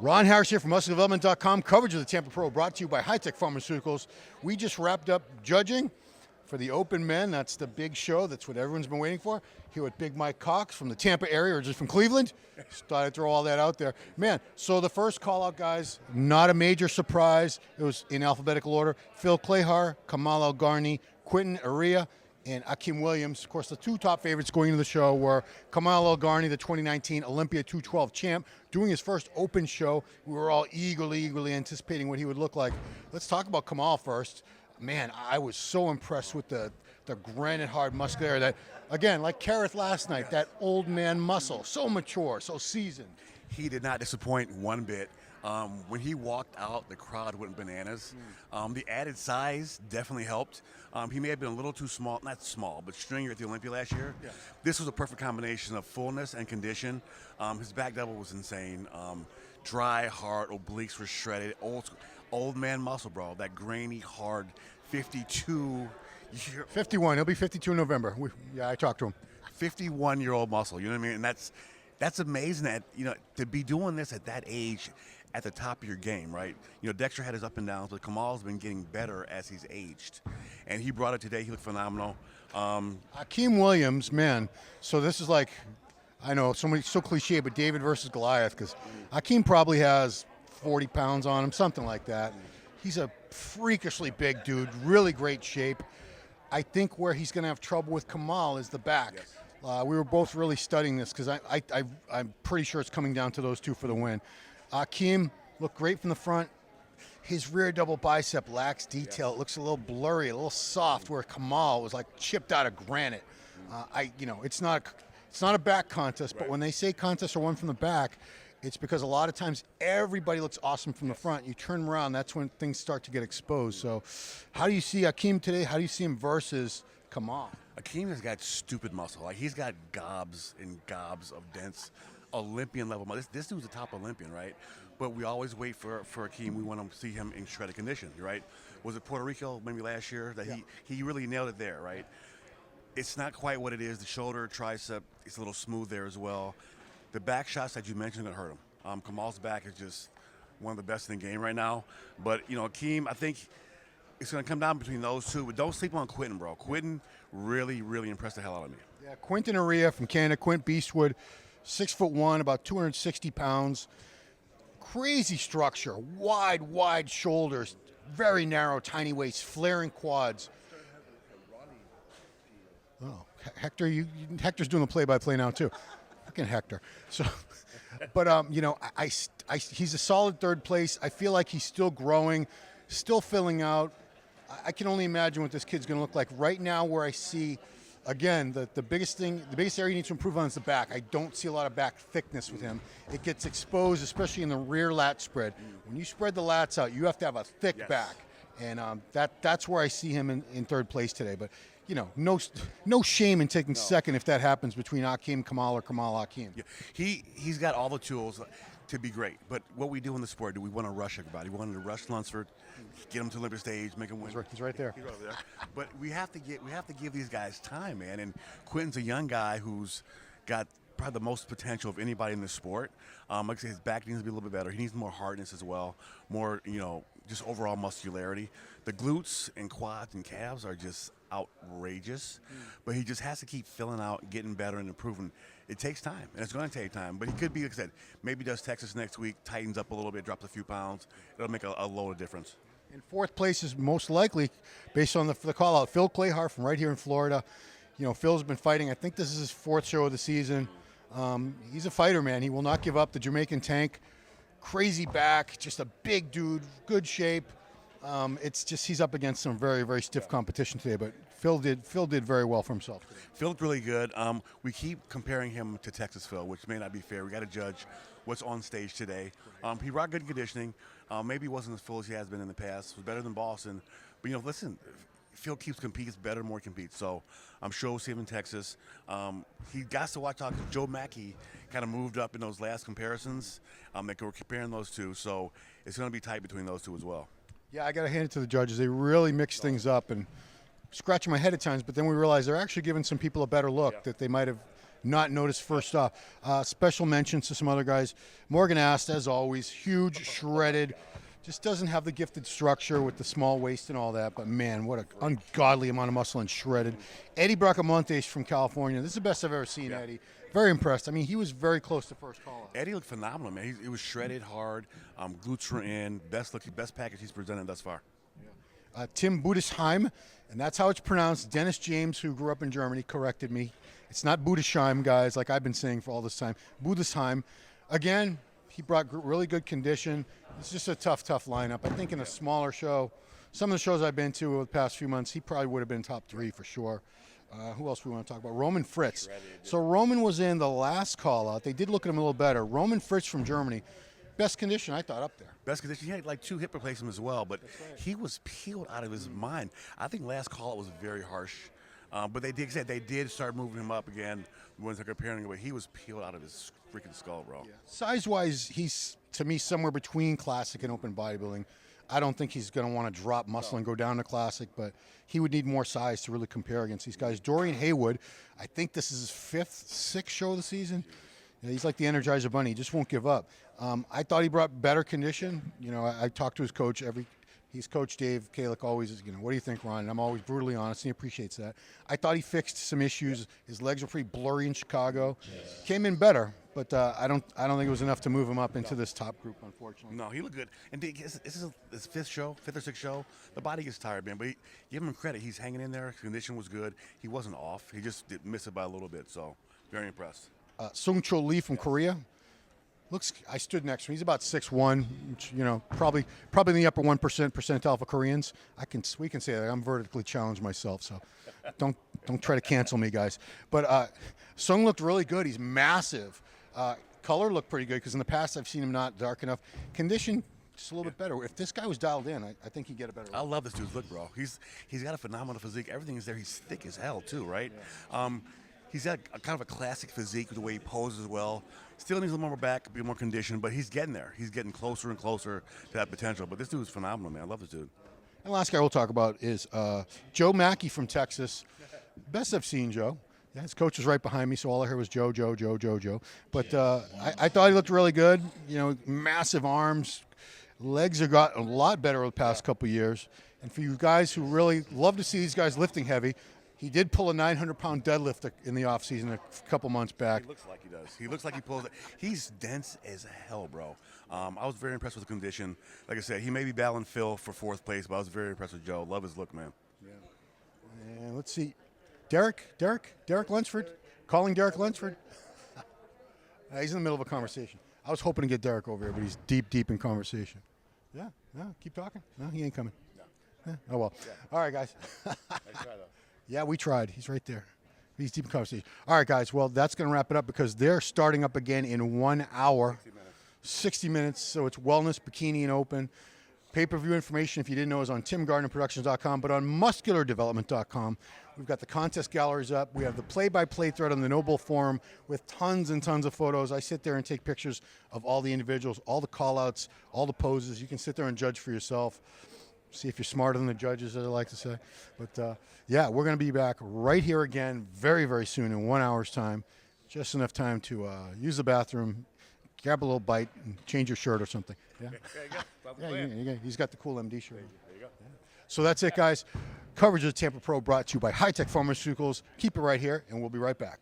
Ron Harris here from MuscularDevelopment.com. Coverage of the Tampa Pro brought to you by High-Tech Pharmaceuticals. We just wrapped up judging for the Open Men. That's the big show. That's what everyone's been waiting for. Here with Big Mike Cox from the Tampa area, or just from Cleveland. Just thought I'd throw all that out there. Man, so the first call-out, guys, not a major surprise. It was in alphabetical order. Phil Clayhart, Kamal El-Garni, Quintin Smith, and Akeem Williams. Of course, the two top favorites going into the show were Kamal El-Garni, the 2019 Olympia 212 champ, doing his first open show. We were all eagerly anticipating what he would look like. Let's talk about Kamal first. Man, I was so impressed with the granite hard muscular that, again, like Kareth last night, that old man muscle, so mature, so seasoned. He did not disappoint one bit. When he walked out, the crowd went bananas. The added size definitely helped. He may have been a little too small, not small, but stringier at the Olympia last year. Yeah. This was a perfect combination of fullness and condition. His back double was insane. Dry, hard, obliques were shredded. Old man muscle, bro. That grainy, hard 52 year. 51. He'll be 52 in November. Yeah, I talked to him. 51-year-old muscle. You know what I mean? And that's amazing that, to be doing this at that age, at the top of your game, right? Dexter had his up and downs, but Kamal's been getting better as he's aged. And he brought it today. He looked phenomenal. Akeem Williams, man. So this is like, I know, so cliche, but David versus Goliath, because Akeem probably has 40 pounds on him, something like that. He's a freakishly big dude, really great shape. I think where he's going to have trouble with Kamal is the back. Yes. We were both really studying this because I'm pretty sure it's coming down to those two for the win. Akeem looked great from the front. His rear double bicep lacks detail. Yes. It looks a little blurry, a little soft, where Kamal was like chipped out of granite. It's not a back contest, but when they say contests are won from the back, it's because a lot of times everybody looks awesome from the front. You turn around, that's when things start to get exposed. So how do you see Akeem today? How do you see him versus Kamal? Akeem has got stupid muscle. Like, he's got gobs and gobs of dense Olympian level muscle. This dude's a top Olympian, right? But we always wait for Akeem. We want to see him in shredded condition, right? Was it Puerto Rico maybe last year that he really nailed it there, right? It's not quite what it is. The shoulder, tricep, it's a little smooth there as well. The back shots that you mentioned are going to hurt him. Kamal's back is just one of the best in the game right now. But, Akeem, I think it's going to come down between those two. But don't sleep on Quintin, bro. Quintin really impressed the hell out of me. Yeah, Quintin Smith from Canada, Quint Beastwood, 6'1", about 260 pounds. Crazy structure, wide shoulders, very narrow, tiny waist, flaring quads. Oh, Hector's doing the play-by-play now too. Fucking Hector. So, but he's a solid third place. I feel like he's still growing, still filling out. I can only imagine what this kid's going to look like right now. Where I see, again, the biggest area he needs to improve on is the back. I don't see a lot of back thickness with him. It gets exposed, especially in the rear lat spread. When you spread the lats out, you have to have a thick back, and that's where I see him in third place today. But no shame in taking second if that happens between Akeem Kamal or Kamal Akeem. Yeah. He's got all the tools to be great. But what we do in the sport, do we want to rush everybody? We want to rush Lunsford, get him to the Olympic stage, make him win. He's right there. He's right there. But we have to give these guys time, man. And Quintin's a young guy who's got probably the most potential of anybody in the sport. Like I say, his back needs to be a little bit better. He needs more hardness as well, more just overall muscularity. The glutes and quads and calves are just outrageous, but he just has to keep filling out, getting better, and improving. It takes time, and it's going to take time, but he could be, like I said, maybe does Texas next week, tightens up a little bit, drops a few pounds. It'll make a load of difference. In fourth place is most likely, based on the call-out, Phil Clayhart from right here in Florida. Phil's been fighting. I think this is his fourth show of the season. He's a fighter, man. He will not give up. The Jamaican tank, crazy back, just a big dude, good shape. It's just he's up against some very stiff competition today, but Phil did very well for himself today. Phil looked really good. We keep comparing him to Texas Phil, which may not be fair. We got to judge what's on stage today. He brought good conditioning. Maybe he wasn't as full as he has been in the past. Was better than Boston. But listen, Phil keeps competing, better, more competes. So I'm sure we'll see him in Texas. He got to watch out. Joe Mackey kind of moved up in those last comparisons. They were comparing those two. So it's going to be tight between those two as well. Yeah, I got to hand it to the judges. They really mixed things up and scratching my head at times, but then we realized they're actually giving some people a better look that they might have not noticed first off. Special mentions to some other guys. Morgan Ast, as always, huge, shredded. Just doesn't have the gifted structure with the small waist and all that. But, man, what an ungodly amount of muscle and shredded. Eddie Bracamonte from California. This is the best I've ever seen, Eddie. Very impressed. I mean, he was very close to first call. Eddie looked phenomenal, man. He was shredded hard. Glutes were in. Best package he's presented thus far. Tim Budesheim, and that's how it's pronounced. Dennis James, who grew up in Germany, corrected me. It's not Budesheim, guys, like I've been saying for all this time. Budesheim. Again, he brought really good condition. It's just a tough lineup. I think in a smaller show, some of the shows I've been to over the past few months, he probably would have been top 3 for sure. Who else we want to talk about? Roman Fritz. So Roman was in the last call-out. They did look at him a little better. Roman Fritz from Germany. Best condition, I thought, up there. Best condition. He had like 2 hip replacements as well, but he was peeled out of his mind. I think last call-out was very harsh. But they did start moving him up again when they're comparing him, but he was peeled out of his freaking skull, bro. Yeah. Size-wise, he's, to me, somewhere between classic and open bodybuilding. I don't think he's going to want to drop muscle and go down to classic, but he would need more size to really compare against these guys. Dorian Haynes, I think this is his 5th, 6th show of the season. Yeah, he's like the Energizer Bunny. He just won't give up. I thought he brought better condition. You know, I talked to his coach he's Coach Dave Kalick always, you know, what do you think, Ron? And I'm always brutally honest, and he appreciates that. I thought he fixed some issues. His legs were pretty blurry in Chicago. Came in better, but I don't think it was enough to move him up into this top group, unfortunately. No, he looked good. And this is his 5th or 6th show. The body gets tired, man. But give him credit. He's hanging in there. His condition was good. He wasn't off. He just did miss it by a little bit. So very impressed. Cho Lee from Korea. I stood next to him. He's about 6'1", which, you know, probably in the upper 1% percentile for Koreans. We can say that. I'm vertically challenged myself, so don't try to cancel me, guys. But Sung looked really good. He's massive. Color looked pretty good because in the past I've seen him not dark enough. Condition just a little bit better. If this guy was dialed in, I think he'd get a better look. I love this dude's look, bro. He's got a phenomenal physique. Everything is there. He's thick as hell too, right? Yeah. He's got kind of a classic physique with the way he poses well. Still needs a little more back, a bit more condition, but he's getting there. He's getting closer and closer to that potential. But this dude's phenomenal, man. I love this dude. And the last guy we'll talk about is Joe Mackey from Texas. Best I've seen Joe. Yeah, his coach was right behind me, so all I heard was Joe. But I thought he looked really good. You know, massive arms. Legs have got a lot better over the past couple of years. And for you guys who really love to see these guys lifting heavy, he did pull a 900-pound deadlift in the offseason a couple months back. He looks like he does. He looks like he pulls it. He's dense as hell, bro. I was very impressed with the condition. Like I said, he may be battling Phil for 4th place, but I was very impressed with Joe. Love his look, man. Yeah. And let's see. Derek Lunsford. Calling Derek Lunsford. He's in the middle of a conversation. I was hoping to get Derek over here, but he's deep in conversation. Yeah, no, keep talking. No, he ain't coming. No. Oh, well. Yeah. All right, guys. Nice try, though. Yeah, we tried. He's right there. He's deep in conversation. All right, guys. Well, that's going to wrap it up because they're starting up again in 1 hour. 60 minutes. So it's Wellness, Bikini, and Open. Pay-per-view information, if you didn't know, is on timgardnerproductions.com, but on musculardevelopment.com. We've got the contest galleries up. We have the play-by-play thread on the Noble Forum with tons and tons of photos. I sit there and take pictures of all the individuals, all the call-outs, all the poses. You can sit there and judge for yourself. See if you're smarter than the judges, as I like to say. But, yeah, we're going to be back right here again very, very soon in 1 hour's time. Just enough time to use the bathroom, grab a little bite, and change your shirt or something. Yeah, he's got the cool MD shirt. There you go. Yeah. So that's it, guys. Coverage of the Tampa Pro brought to you by High Tech Pharmaceuticals. Keep it right here, and we'll be right back.